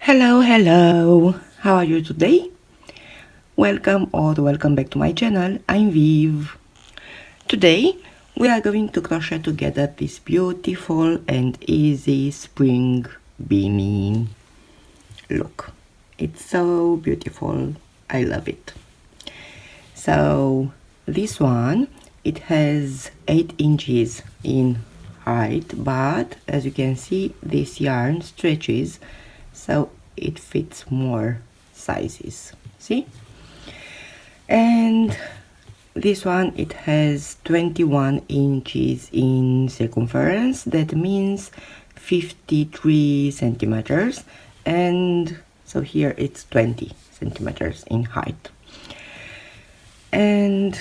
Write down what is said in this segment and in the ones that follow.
Hello, how are you today? Welcome or welcome back to my channel. I'm Viv. Today we are going to crochet together this beautiful and easy spring beanie. Look, it's so beautiful. I love it. So this one, it has 8 inches in height, but as you can see, this yarn stretches so it fits more sizes. See? And this one, it has 21 inches in circumference. That means 53 centimeters. And so here it's 20 centimeters in height. And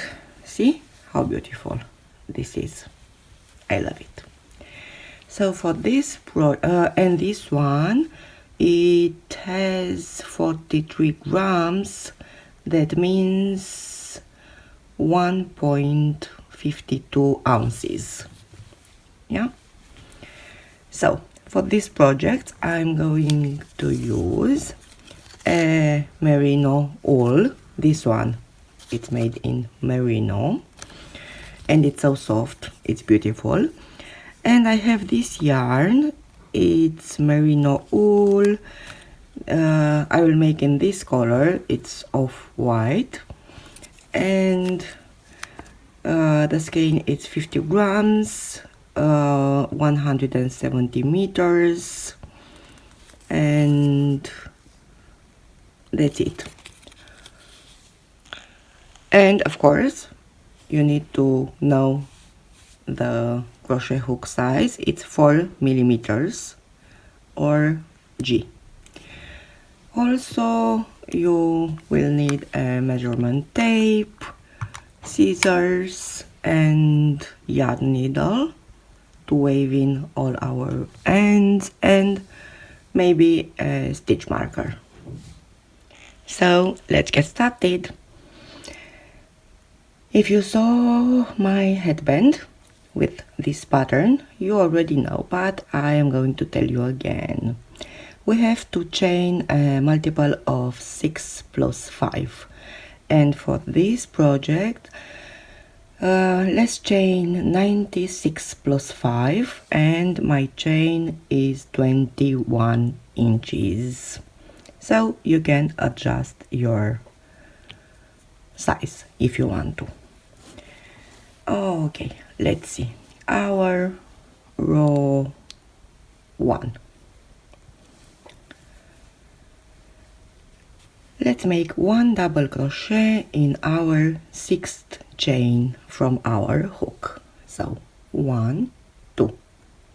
see how beautiful this is. I love it. So for this and this one, it has 43 grams. That means 1.52 ounces. Yeah. So for this project, I'm going to use a Merino Wool. This one, it's made in Merino, and it's so soft. It's beautiful. And I have this yarn. It's Merino Wool. I will make in this color. It's off-white, and the skein is 50 grams, 170 meters, and that's it. And of course, you need to know the crochet hook size. It's 4 millimeters or G. Also, you will need a measurement tape, scissors, and yarn needle to weave in all our ends, and maybe a stitch marker. So let's get started. If you saw my headband with this pattern, you already know, but I am going to tell you again. We have to chain a multiple of 6 plus 5, and for this project let's chain 96 plus 5, and my chain is 21 inches, so you can adjust your size if you want to. Okay, let's see our row 1. Let's make 1 double crochet in our 6th chain from our hook. So 1, 2,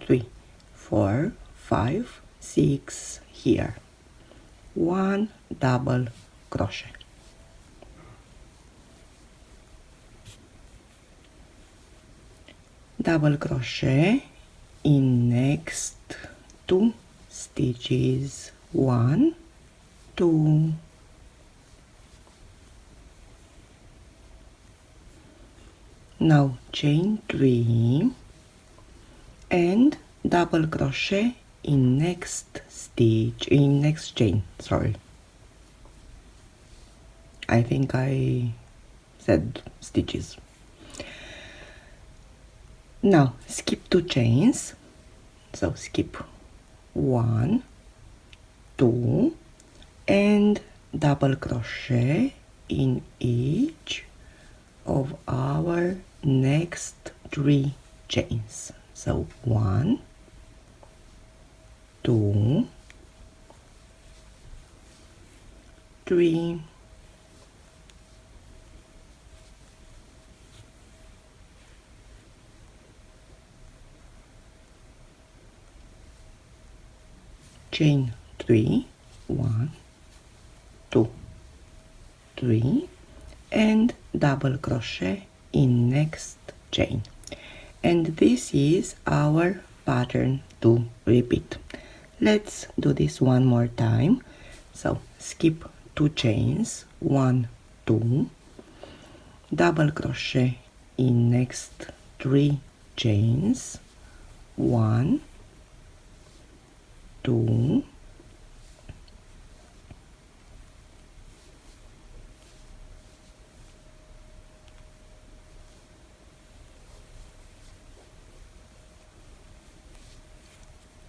3, 4, 5, 6 here. 1 double crochet. Double crochet in next 2 stitches. 1, 2, now chain 3 and double crochet in next stitch, in next chain. Sorry, I think I said stitches. Now skip 2 chains, so skip 1, 2, and double crochet in each of our next 3 chains. So 1, 2, 3, chain 3, 1, 2, 3, and double crochet in next chain. And this is our pattern to repeat. Let's do this one more time. So skip 2 chains, 1, 2, double crochet in next 3 chains, 1, 2,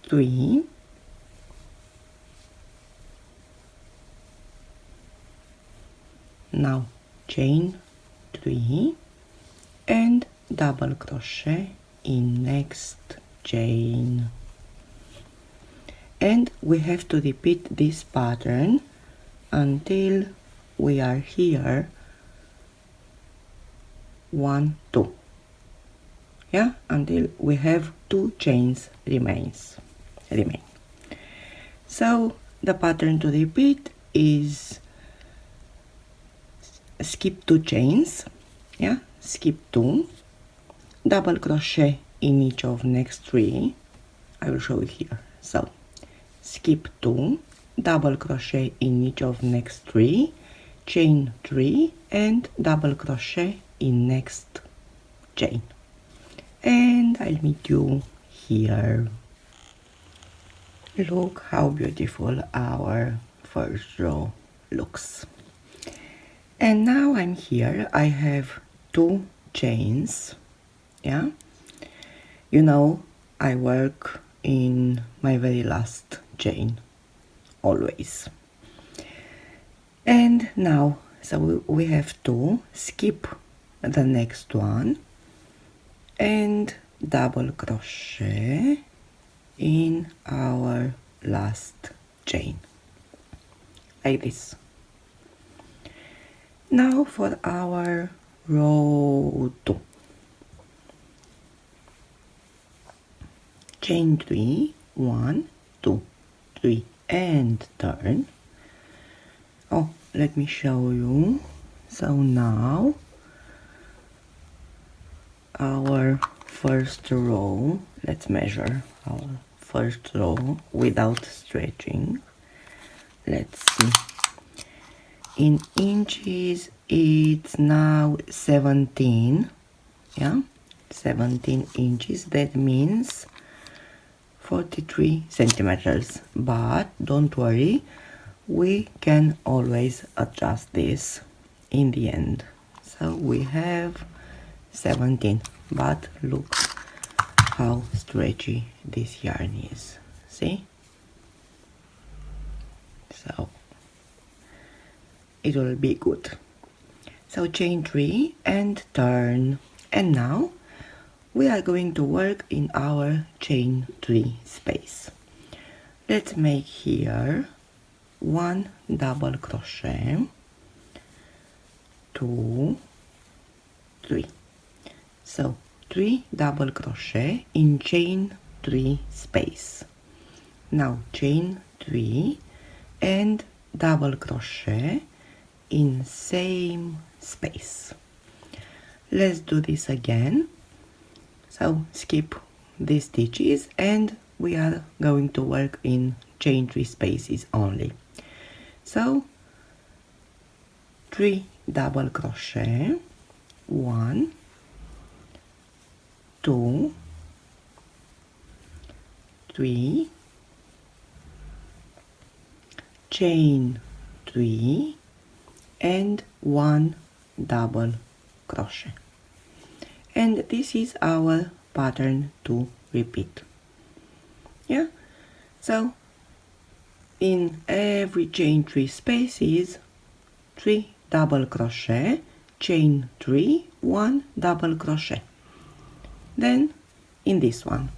3, now chain 3 and double crochet in next chain, and we have to repeat this pattern until we are here 1, 2, yeah, until we have 2 chains remain. So the pattern to repeat is skip 2 chains, yeah, skip 2, double crochet in each of next 3. I will show you here. So skip 2, double crochet in each of next 3, chain 3 and double crochet in next chain, and I'll meet you here. Look how beautiful our first row looks. And now I'm here, I have 2 chains, yeah, you know I work in my very last chain always. And now, so we have to skip the next one and double crochet in our last chain, like this. Now for our row 2, chain 3, 1, 2, 3 and turn. Oh, let me show you. So now our first row, let's measure our first row without stretching. Let's see, in inches it's now 17, yeah, 17 inches, that means 43 centimeters, but don't worry, we can always adjust this in the end. So we have 17, but look how stretchy this yarn is, see? So it will be good. So chain 3 and turn, and now we are going to work in our chain 3 space. Let's make here 1 double crochet, 2, 3. So 3 double crochet in chain 3 space. Now chain 3 and double crochet in same space. Let's do this again. So skip these stitches and we are going to work in chain 3 spaces only. So 3 double crochet, 1, 2, 3, chain 3 and 1 double crochet, and this is our pattern to repeat, yeah. So in every chain 3 spaces, 3 double crochet, chain 3, 1 double crochet. Then in this one,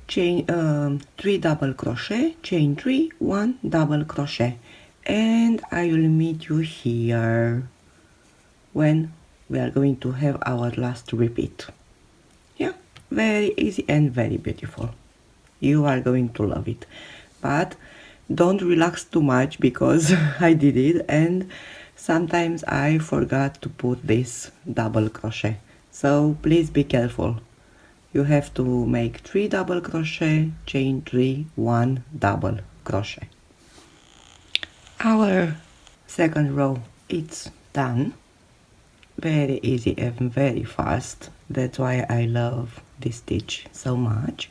chain 3 double crochet, chain 3, 1 double crochet, and I will meet you here when we are going to have our last repeat. Yeah, very easy and very beautiful. You are going to love it, but don't relax too much because I did it and sometimes I forgot to put this double crochet, so please be careful. You have to make 3 double crochet, chain 3, 1 double crochet. Our second row, it's done. Very easy and very fast. That's why I love this stitch so much.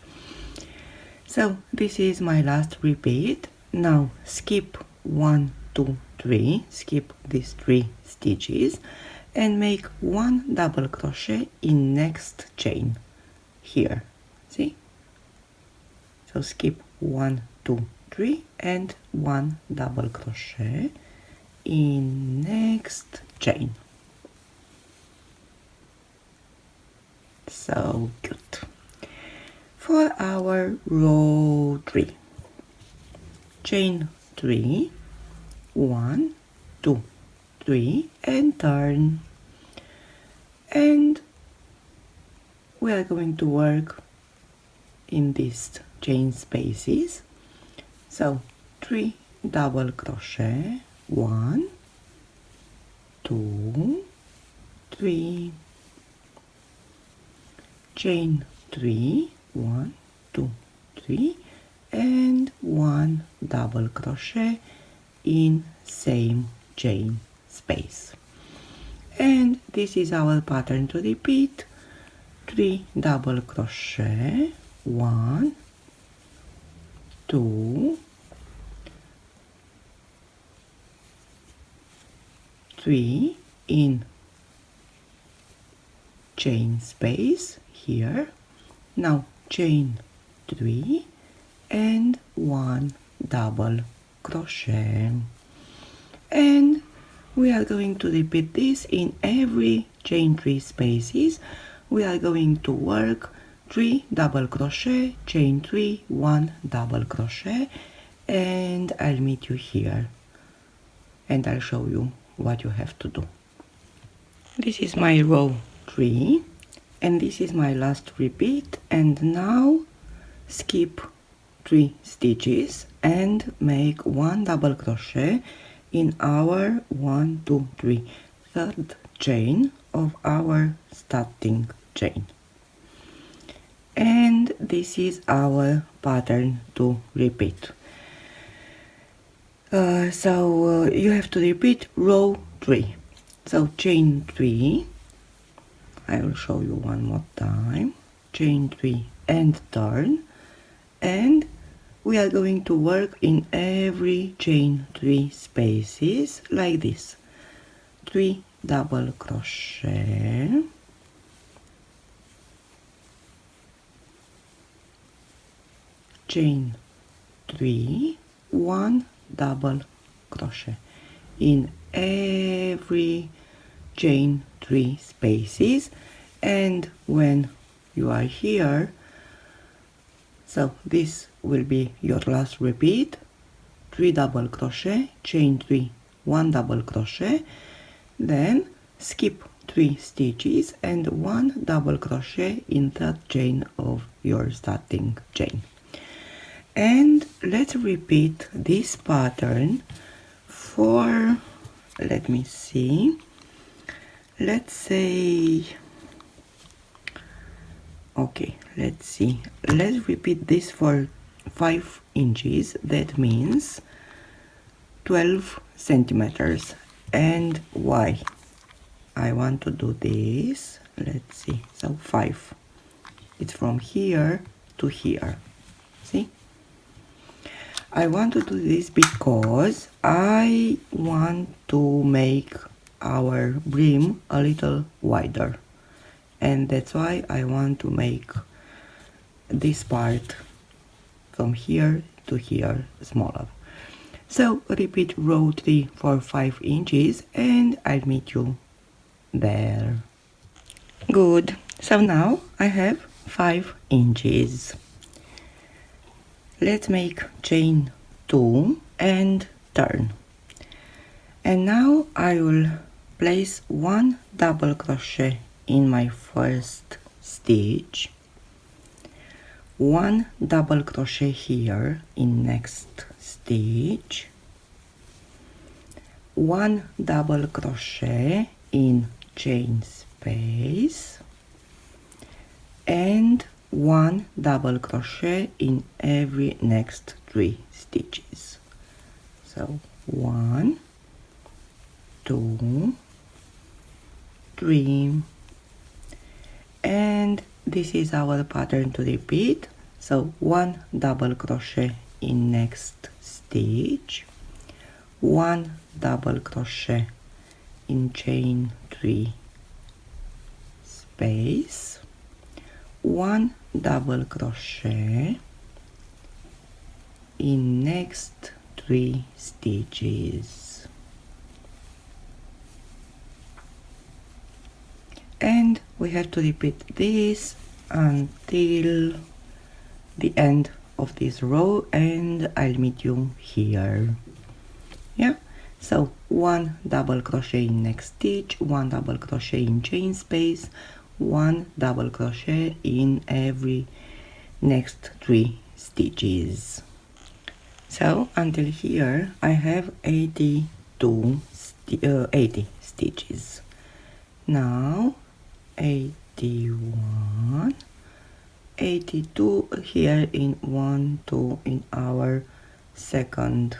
So this is my last repeat. Now skip 1, 2, 3, skip these 3 stitches and make 1 double crochet in next chain here, see? So skip 1, 2, 3 and 1 double crochet in next chain. So good. For our row 3, chain 3, 1, 2, 3 and turn, and we are going to work in these chain spaces. So 3 double crochet, 1, 2, 3, chain 3, 1, 2, 3 and 1 double crochet in same chain space. And this is our pattern to repeat. 3 double crochet, 1, 2, 3 in chain space here. Now chain 3 and 1 double crochet, and we are going to repeat this in every chain 3 spaces. We are going to work 3 double crochet, chain 3, 1 double crochet, and I'll meet you here and I'll show you what you have to do. This is my row 3 and this is my last repeat, and now skip 3 stitches and make 1 double crochet in our 1, 2, 3 third chain of our starting chain. And this is our pattern to repeat. You have to repeat row 3. So chain 3, I will show you one more time, chain 3 and turn, and we are going to work in every chain 3 spaces like this. 3 double crochet, chain 3, 1 double crochet in every chain 3 spaces, and when you are here, so this will be your last repeat. 3 double crochet, chain 3, 1 double crochet, then skip 3 stitches and 1 double crochet in third chain of your starting chain. And let's repeat this pattern for, let me see, let's say, okay, let's see, let's repeat this for 5 inches, that means 12 centimeters. And why I want to do this, let's see, so 5, it's from here to here, see, I want to do this because I want to make our brim a little wider, and that's why I want to make this part from here to here smaller. So repeat row 3 for 5 inches and I'll meet you there. Good, so now I have 5 inches. Let's make chain 2 and turn. And now I will place 1 double crochet in my first stitch, 1 double crochet here in next stitch, 1 double crochet in chain space, and 1 double crochet in every next 3 stitches. So 1, 2, 3, and this is our pattern to repeat. So 1 double crochet in next stitch, 1 double crochet in chain 3 space, 1 double crochet in next 3 stitches. And we have to repeat this until the end of this row, and I'll meet you here. Yeah, so 1 double crochet in next stitch, 1 double crochet in chain space, 1 double crochet in every next 3 stitches. So until here I have 80 stitches. Now 81, 82 here in 1, 2 in our second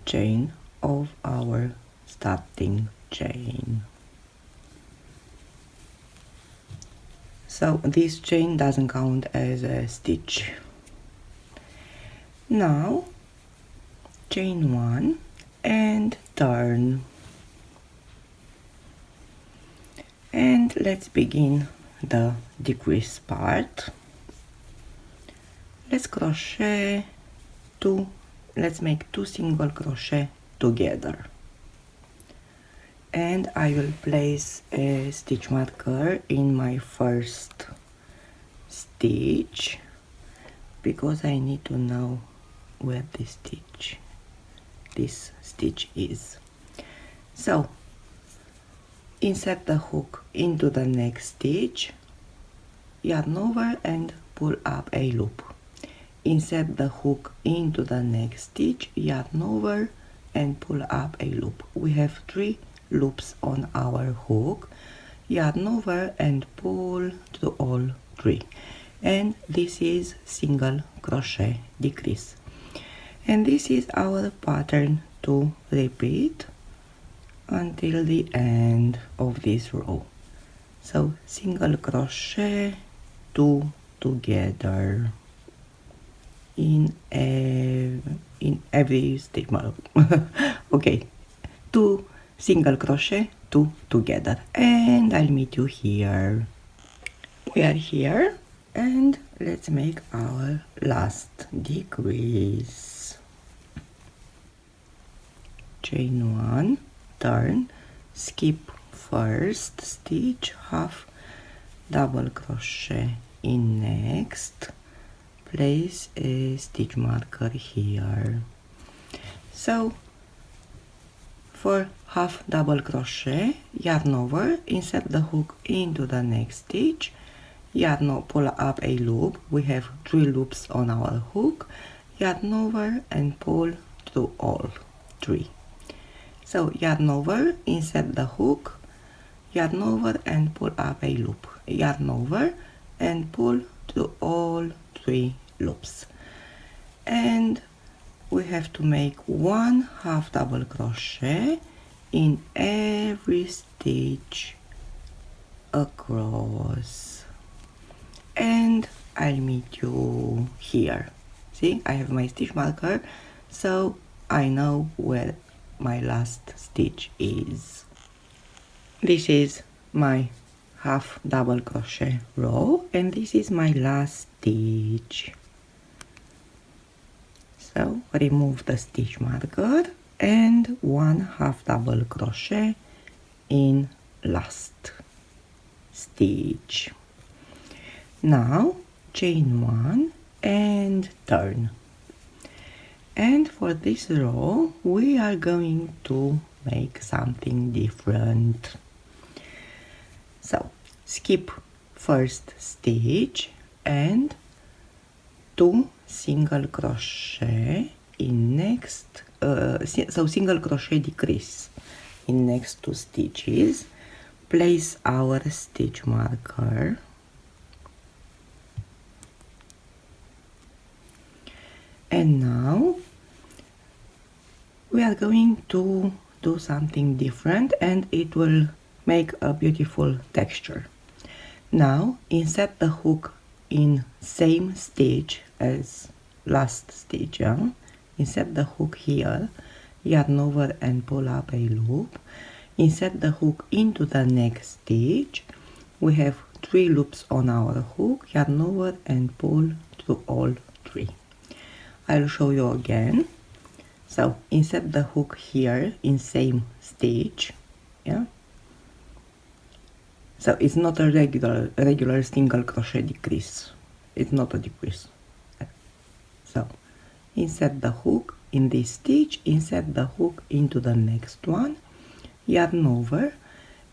chain of our starting chain. So this chain doesn't count as a stitch. Now chain 1 and turn. And let's begin the decrease part. Let's crochet 2, let's make 2 single crochet together. And I will place a stitch marker in my first stitch because I need to know where this stitch is. So insert the hook into the next stitch, yarn over and pull up a loop. Insert the hook into the next stitch, yarn over and pull up a loop. We have 3 loops on our hook, yarn over and pull to all 3. And this is single crochet decrease. And this is our pattern to repeat until the end of this row. So single crochet 2 together in every stitch. Okay, 2 single crochet 2 together, and I'll meet you here. We are here, and let's make our last decrease. Chain 1, turn, skip first stitch, half double crochet in next, place a stitch marker here. So for half double crochet, yarn over, insert the hook into the next stitch, yarn, pull up a loop. We have 3 loops on our hook, yarn over and pull through all 3. So yarn over, insert the hook, yarn over and pull up a loop, yarn over and pull through all 3 loops. And we have to make 1 half double crochet in every stitch across, and I'll meet you here. See, I have my stitch marker, so I know where my last stitch is. This is my half double crochet row, and this is my last stitch. So remove the stitch marker and 1 half double crochet in last stitch. Now chain 1 and turn. And for this row we are going to make something different. So skip first stitch and 2 single crochet in next, so single crochet decrease in next 2 stitches, place our stitch marker, and now we are going to do something different, and it will make a beautiful texture. Now insert the hook in same stitch as last stitch, yeah? Insert the hook here, yarn over and pull up a loop, insert the hook into the next stitch. We have 3 loops on our hook, yarn over and pull through all 3. I'll show you again. So insert the hook here in same stitch, yeah. So it's not a regular single crochet decrease. It's not a decrease. So insert the hook in this stitch, insert the hook into the next one, yarn over,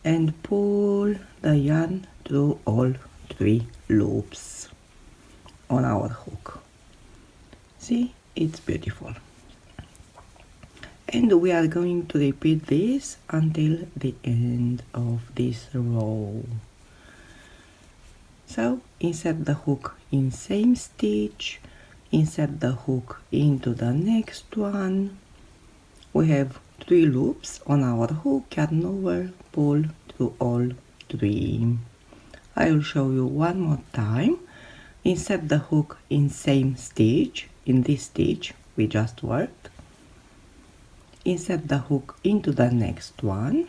and pull the yarn through all 3 loops on our hook. See, it's beautiful. And we are going to repeat this until the end of this row. So insert the hook in same stitch, insert the hook into the next one. We have 3 loops on our hook, yarn over, pull through all 3. I will show you one more time. Insert the hook in same stitch, in this stitch we just worked. Insert the hook into the next one,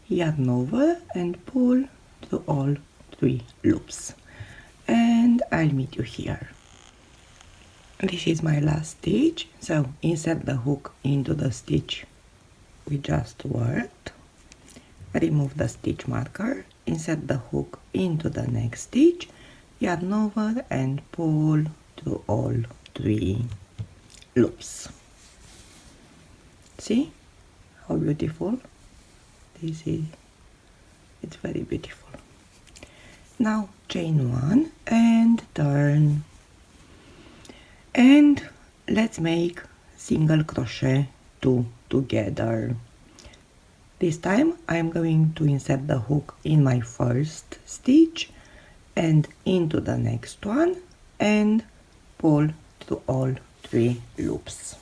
yarn over and pull through all 3 loops. And I'll meet you here. This is my last stitch, so insert the hook into the stitch we just worked, remove the stitch marker, insert the hook into the next stitch, yarn over and pull through all 3 loops. See how beautiful this is? It's very beautiful. Now chain 1 and turn, and let's make single crochet 2 together. This time I'm going to insert the hook in my first stitch and into the next one and pull through all 3 loops.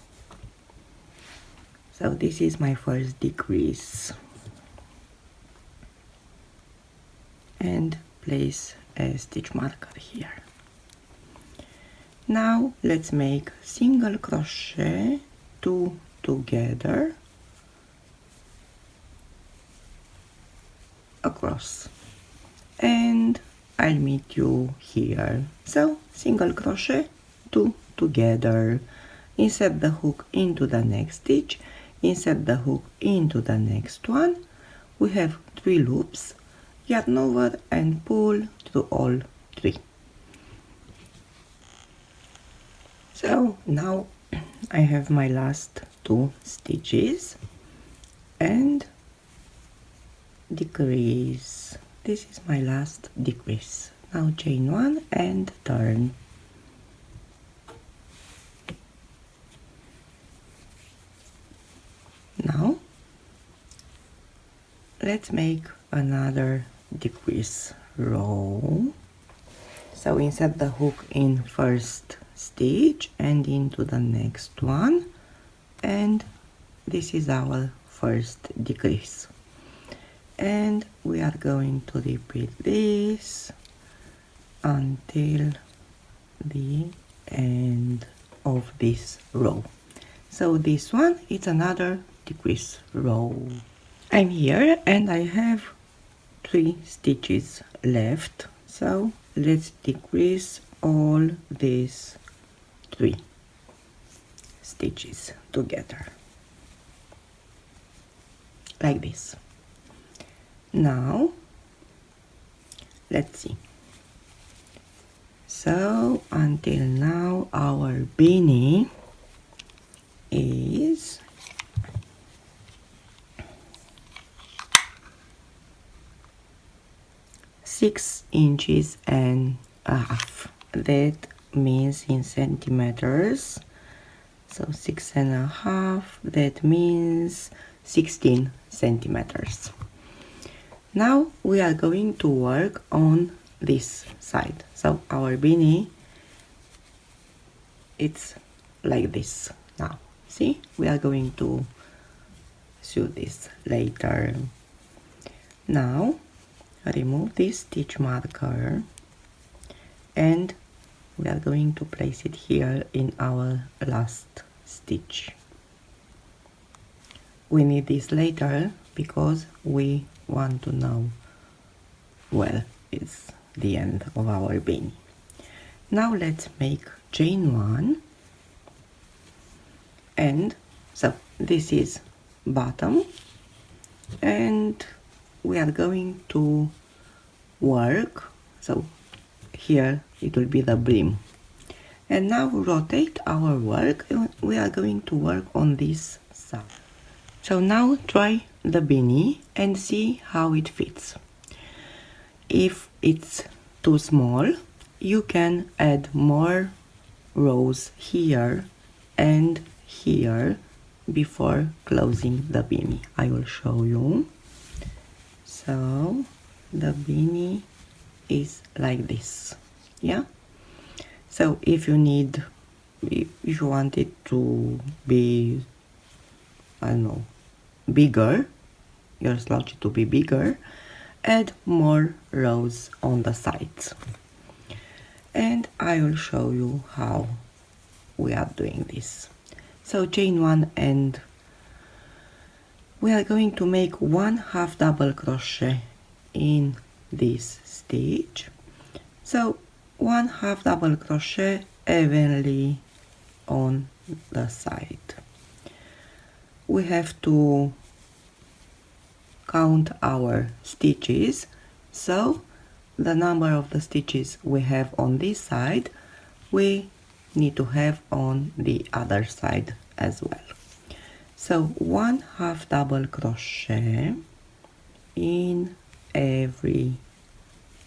So this is my first decrease, and place a stitch marker here. Now let's make single crochet 2 together across, and I'll meet you here. So single crochet 2 together, insert the hook into the next stitch, insert the hook into the next one. We have 3 loops, yarn over and pull through all 3. So now I have my last 2 stitches and decrease. This is my last decrease. Now chain 1 and turn. Now let's make another decrease row. So insert the hook in first stitch and into the next one, and this is our first decrease, and we are going to repeat this until the end of this row. So this one is another decrease row. I'm here and I have 3 stitches left, so let's decrease all these 3 stitches together like this. Now let's see. So until now our beanie is six inches and a half. That means in centimeters. So 6.5, that means 16 centimeters. Now we are going to work on this side. So our beanie, it's like this now. See, we are going to sew this later. Now remove this stitch marker and we are going to place it here in our last stitch. We need this later because we want to know, well, it's the end of our beanie. Now let's make chain 1 And so this is bottom, and we are going to work, so here it will be the brim. And now rotate our work, and we are going to work on this side. So now try the beanie and see how it fits. If it's too small, you can add more rows here and here before closing the beanie. I will show you. So the beanie is like this, yeah. So if you want it to be, I don't know, bigger, your slouchy to be bigger, add more rows on the sides. And I will show you how we are doing this. So chain 1, and we are going to make 1/2 double crochet in this stitch. So 1/2 double crochet evenly on the side. We have to count our stitches, so the number of the stitches we have on this side we need to have on the other side as well. So 1/2 double crochet in every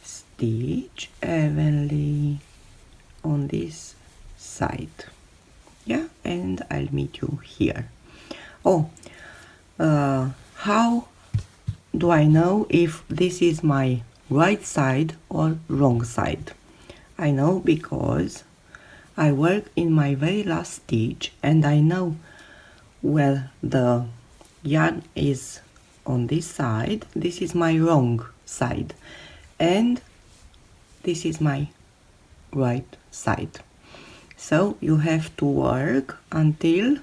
stitch evenly on this side, yeah. And I'll meet you here. How do I know if this is my right side or wrong side? I know because I work in my very last stitch and I know where the yarn is on this side. This is my wrong side, and this is my right side. So you have to work until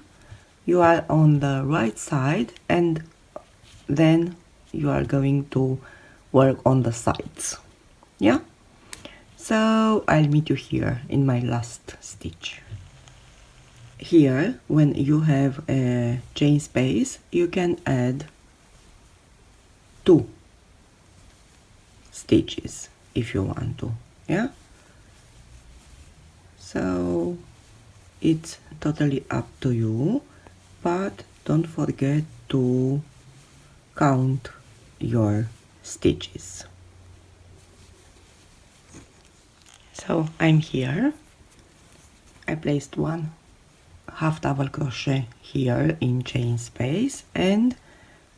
you are on the right side, and then you are going to work on the sides, yeah. So I'll meet you here in my last stitch. Here, when you have a chain space, you can add 2 stitches if you want to, yeah. So it's totally up to you, but don't forget to count your stitches. So I'm here. I placed 1/2 double crochet here in chain space, and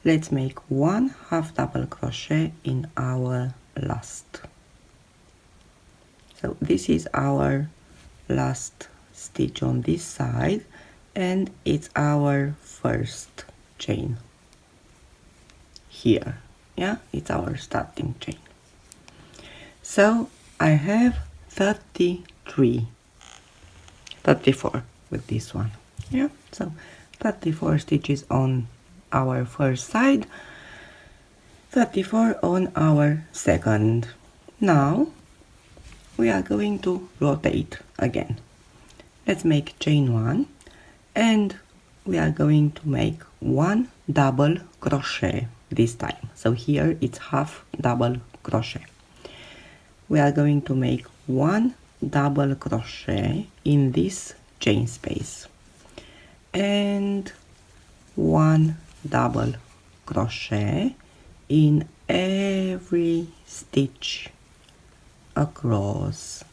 let's make 1/2 double crochet in our last. So this is our last stitch on this side, and it's our first chain here, yeah. It's our starting chain. So I have 34 with this one, yeah. So 34 stitches on our first side, 34 on our second. Now we are going to rotate again. Let's make chain 1, and we are going to make 1 double crochet this time. So here it's 1/2 double crochet. We are going to make 1 double crochet in this chain space and 1 double crochet in every stitch across.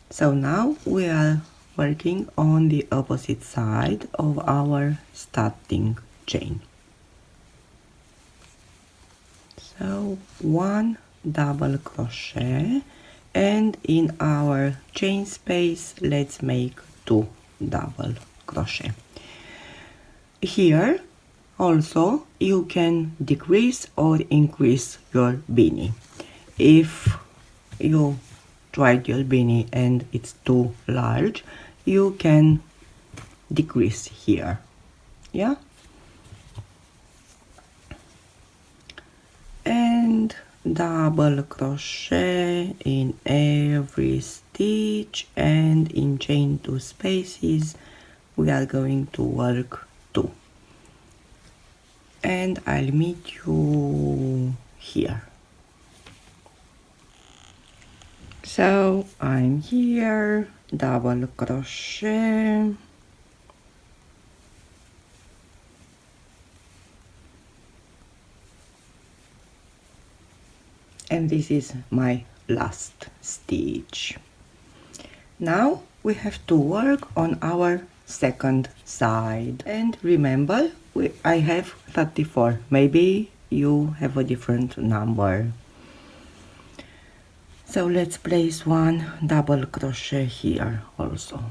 So now we are working on the opposite side of our starting chain. So 1 double crochet, and in our chain space let's make 2 double crochet. Here also you can decrease or increase your beanie. If you tried your beanie and it's too large, you can decrease here, yeah. And double crochet in every stitch, and in chain 2 spaces we are going to work 2, and I'll meet you here. So I'm here, double crochet, and this is my last stitch. Now we have to work on our second side, and remember I have 34, maybe you have a different number. So let's place 1 double crochet here also,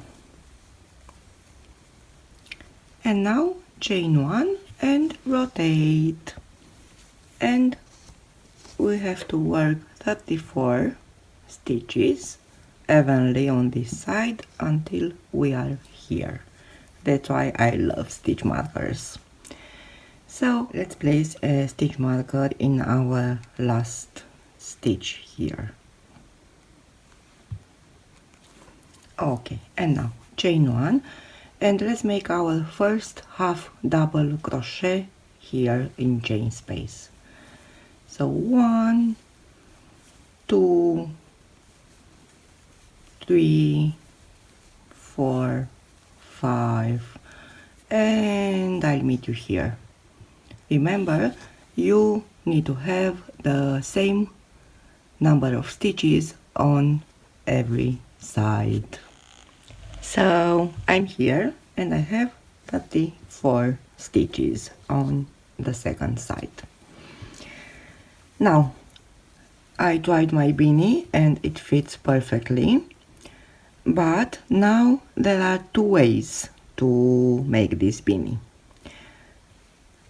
and now chain 1 and rotate, and we have to work 34 stitches evenly on this side until we are here. That's why I love stitch markers. So let's place a stitch marker in our last stitch here. Okay, and now chain 1, and let's make our first half double crochet here in chain space. So 1, 2, 3, 4, 5, and I'll meet you here. Remember, you need to have the same number of stitches on every side. So I'm here and I have 34 stitches on the second side. Now I tried my beanie and it fits perfectly, but now there are 2 ways to make this beanie.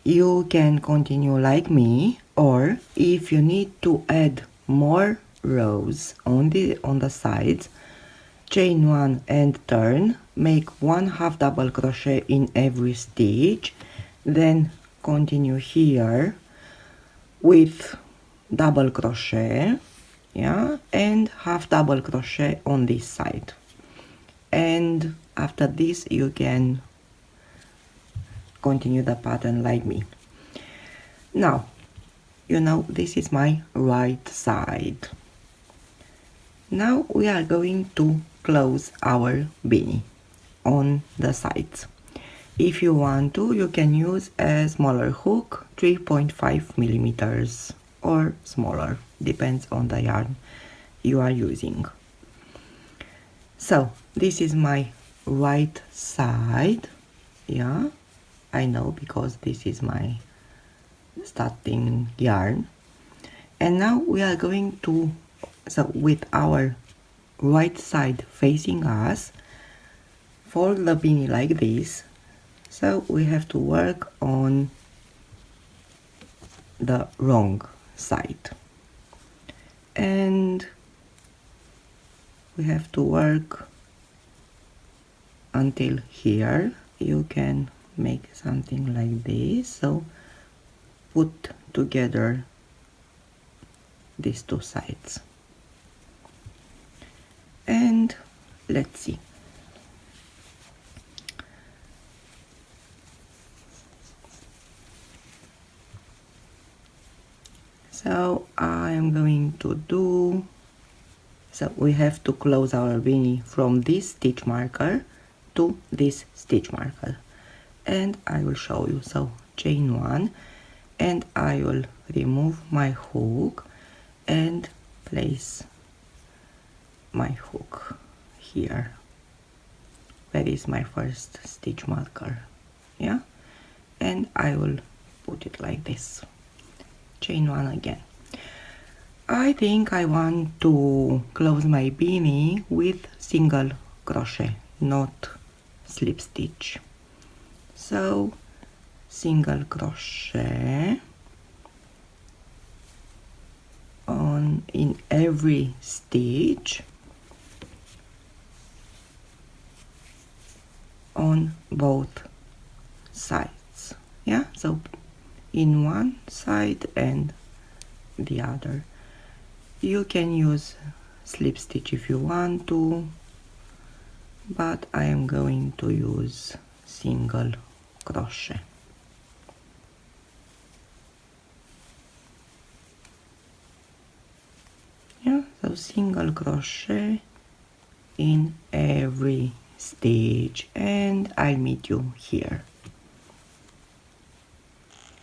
You can continue like me, or if you need to add more rows on the sides, chain 1 and turn, make 1 half double crochet in every stitch, then continue here with double crochet, yeah, and half double crochet on this side, and after this you can continue the pattern like me. Now you know this is my right side. Now we are going to close our beanie on the sides. If you want to, you can use a smaller hook, 3.5 millimeters or smaller, depends on the yarn you are using. So this is my right side, yeah, I know because this is my starting yarn. And now we are going to, so with our right side facing us, fold the beanie like this. So we have to work on the wrong side, and we have to work until here. You can make something like this, so put together these 2 sides, and let's see. So I am going to do, so we have to close our beanie from this stitch marker to this stitch marker, and I will show you. So chain 1, and I will remove my hook and place my hook here. Where is my first stitch marker? Yeah, and I will put it like this. Chain 1 again. I think I want to close my beanie with single crochet, not slip stitch. So single crochet on in every stitch on both sides, yeah, so in one side and the other. You can use slip stitch if you want to, but I am going to use single crochet. Yeah, so single crochet in every stitch, and I'll meet you here.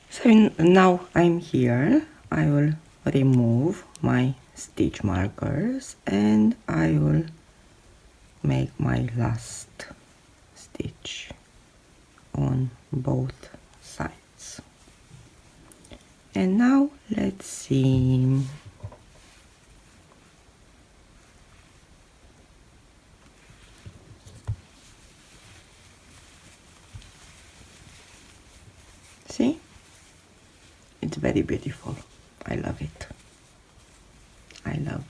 So now I'm here. I will remove my stitch markers and I will make my last stitch on both sides. And now let's see. See? It's very beautiful. I love it. I love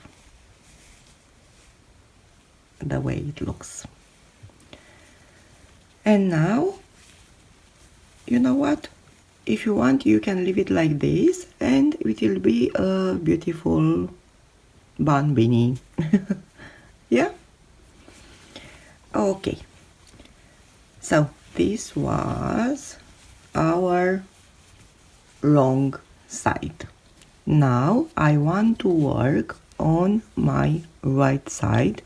the way it looks. And now, you know what? If you want, you can leave it like this and it will be a beautiful bun beanie. Yeah? Okay. So this was our wrong side. Now I want to work on my right side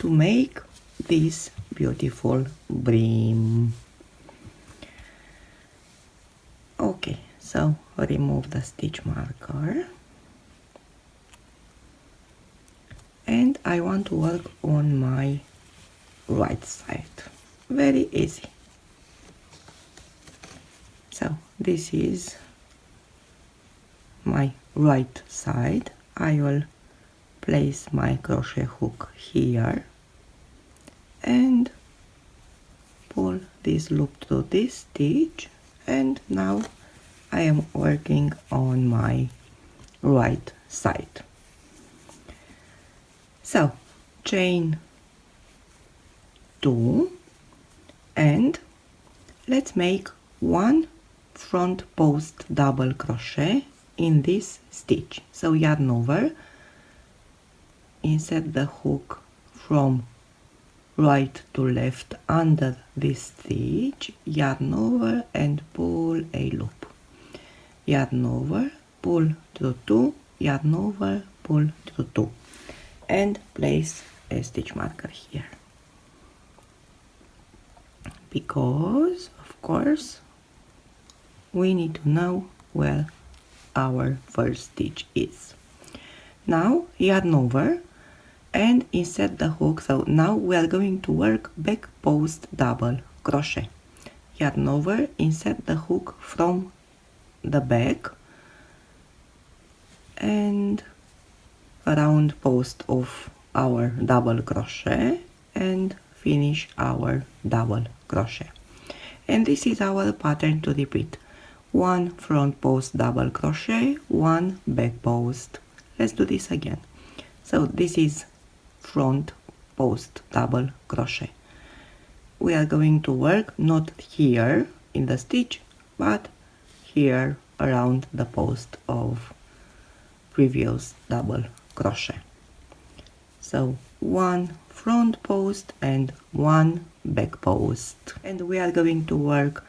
to make this beautiful brim. Okay, so remove the stitch marker and I want to work on my right side. Very easy. So this is my right side. I will place my crochet hook here and pull this loop to this stitch, and now I am working on my right side. So chain 2 and let's make one front post double crochet in this stitch. So yarn over, insert the hook from right to left under this stitch, yarn over and pull a loop, yarn over, pull to 2, yarn over, pull to 2, and place a stitch marker here, because of course we need to know where our first stitch is. Now yarn over and insert the hook. So now we are going to work back post double crochet. Yarn over, insert the hook from the back and round post of our double crochet and finish our double crochet. And this is our pattern to repeat: one front post double crochet, one back post. Let's do this again. So this is front post double crochet. We are going to work not here in the stitch, but here around the post of previous double crochet. So one front post and one back post, and we are going to work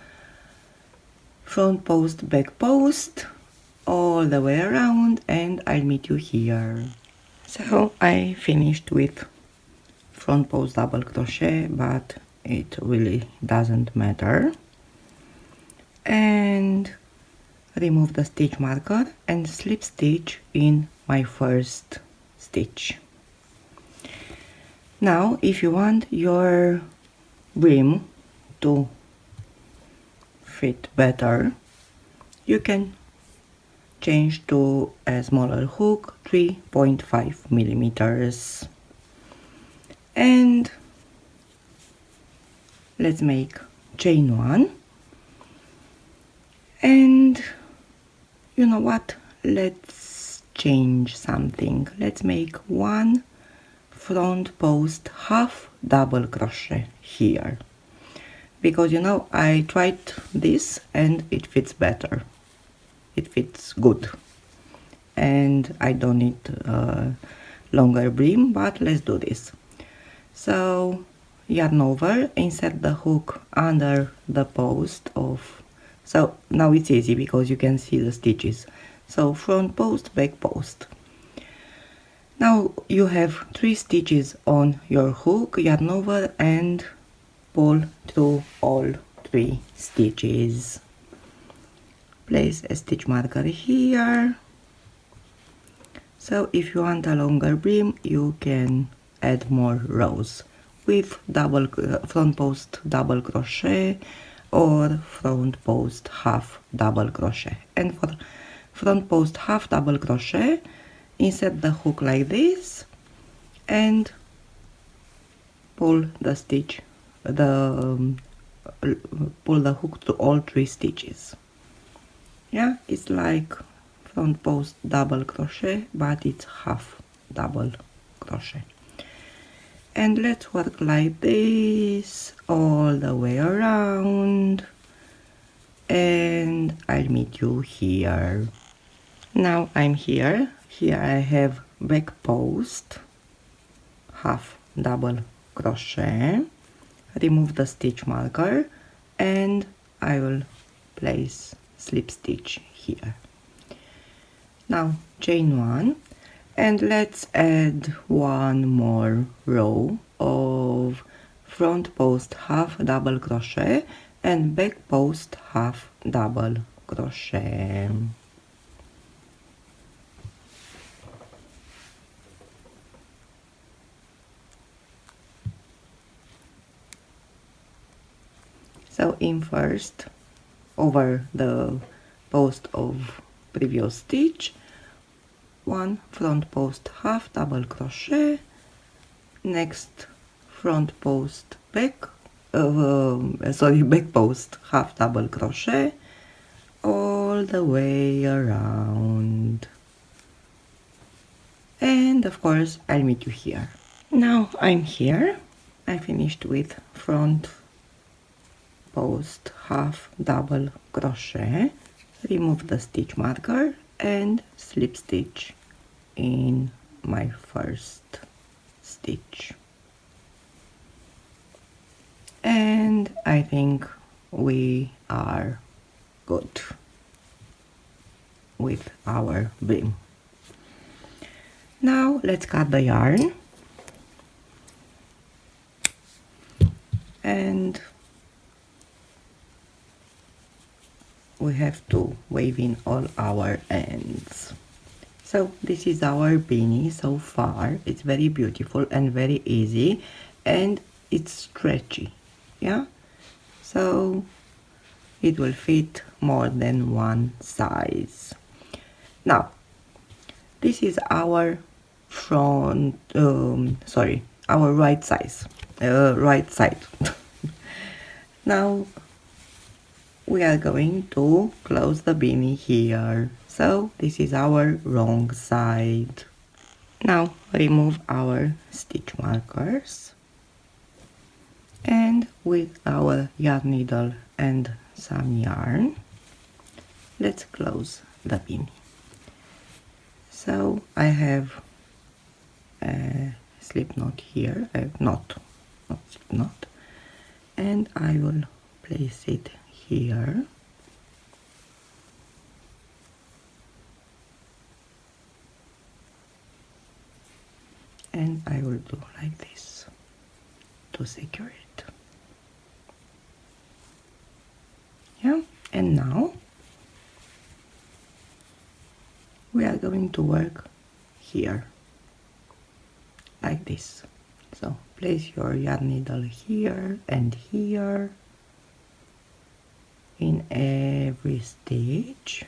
front post, back post all the way around, and I'll meet you here. So I finished with front post double crochet, but it really doesn't matter. And remove the stitch marker and slip stitch in my first stitch. Now if you want your brim to fit better, you can change to a smaller hook, 3.5 millimeters. And let's make chain 1. And you know what? Let's change something. Let's make one front post half double crochet here, because you know I tried this and it fits better. It fits good, and I don't need longer brim, but let's do this. So yarn over, insert the hook under the post of, so now it's easy because you can see the stitches. So front post, back post. Now you have 3 stitches on your hook, yarn over and pull through all 3 stitches. Place a stitch marker here. So if you want a longer brim, you can add more rows with double front post double crochet or front post half double crochet. And for front post half double crochet, insert the hook like this and pull the stitch, pull the hook to all 3 stitches. Yeah, it's like front post double crochet, but it's half double crochet. And let's work like this all the way around, and I'll meet you here. Now I'm here. Here I have back post, half double crochet, remove the stitch marker, and I will place slip stitch here. Now chain 1, and let's add 1 more row of front post half double crochet and back post half double crochet. So in first, over the post of previous stitch, 1 front post half double crochet, next front post back post half double crochet all the way around, and of course I'll meet you here. Now I'm here. I finished with front post half double crochet, remove the stitch marker and slip stitch in my first stitch, and I think we are good with our brim. Now let's cut the yarn, and we have to weave in all our ends. So this is our beanie so far. It's very beautiful and very easy, and it's stretchy, yeah, so it will fit more than one size. Now this is our front, our right side. Now we are going to close the beanie here. So this is our wrong side. Now remove our stitch markers, and with our yarn needle and some yarn, let's close the beanie. So I have a slip knot here, not slip knot, and I will place it here. And I will do like this to secure it. Yeah, and now we are going to work here like this. So place your yarn needle here and here in every stitch.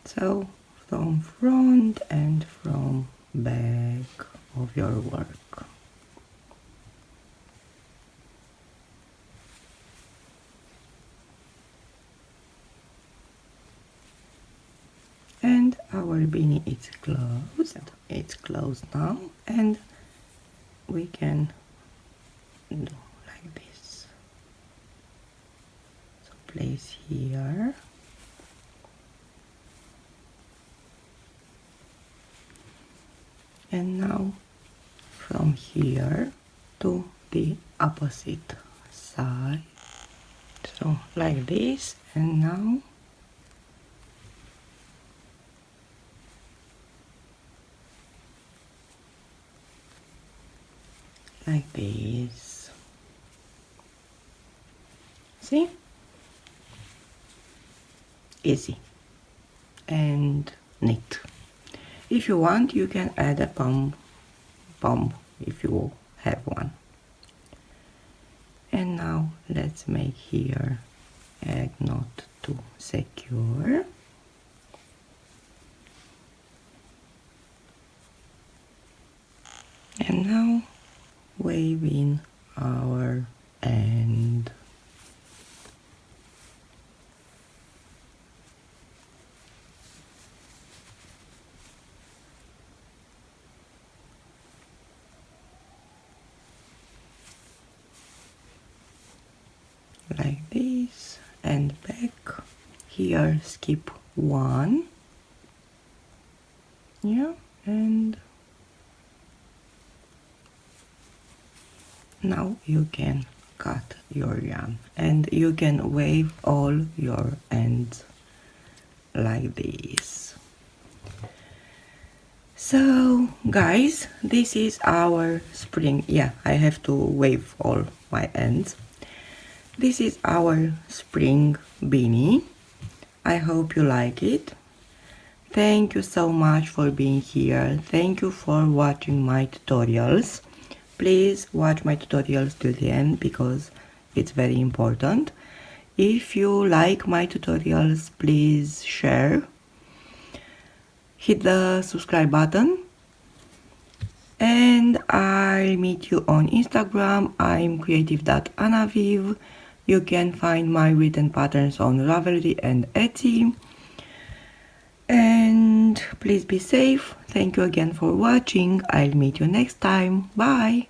So from front and from back of your work. And our beanie is closed. It's closed now, and we can do like this. place here. And now from here to the opposite side, so like this, and now like this. See? Easy and neat. If you want, you can add a pom if you have one. And now let's make here egg knot to secure. And now weave in our end. Like this, and back. Here skip one, yeah, and now you can cut your yarn, and you can weave all your ends like this. So guys, this is our spring. Yeah, I have to weave all my ends. This is our spring beanie. I hope you like it. Thank you so much for being here. Thank you for watching my tutorials. Please watch my tutorials till the end because it's very important. If you like my tutorials, please share. Hit the subscribe button. And I'll meet you on Instagram. I'm creativ.anaviv. You can find my written patterns on Ravelry and Etsy. And please be safe. Thank you again for watching. I'll meet you next time. Bye.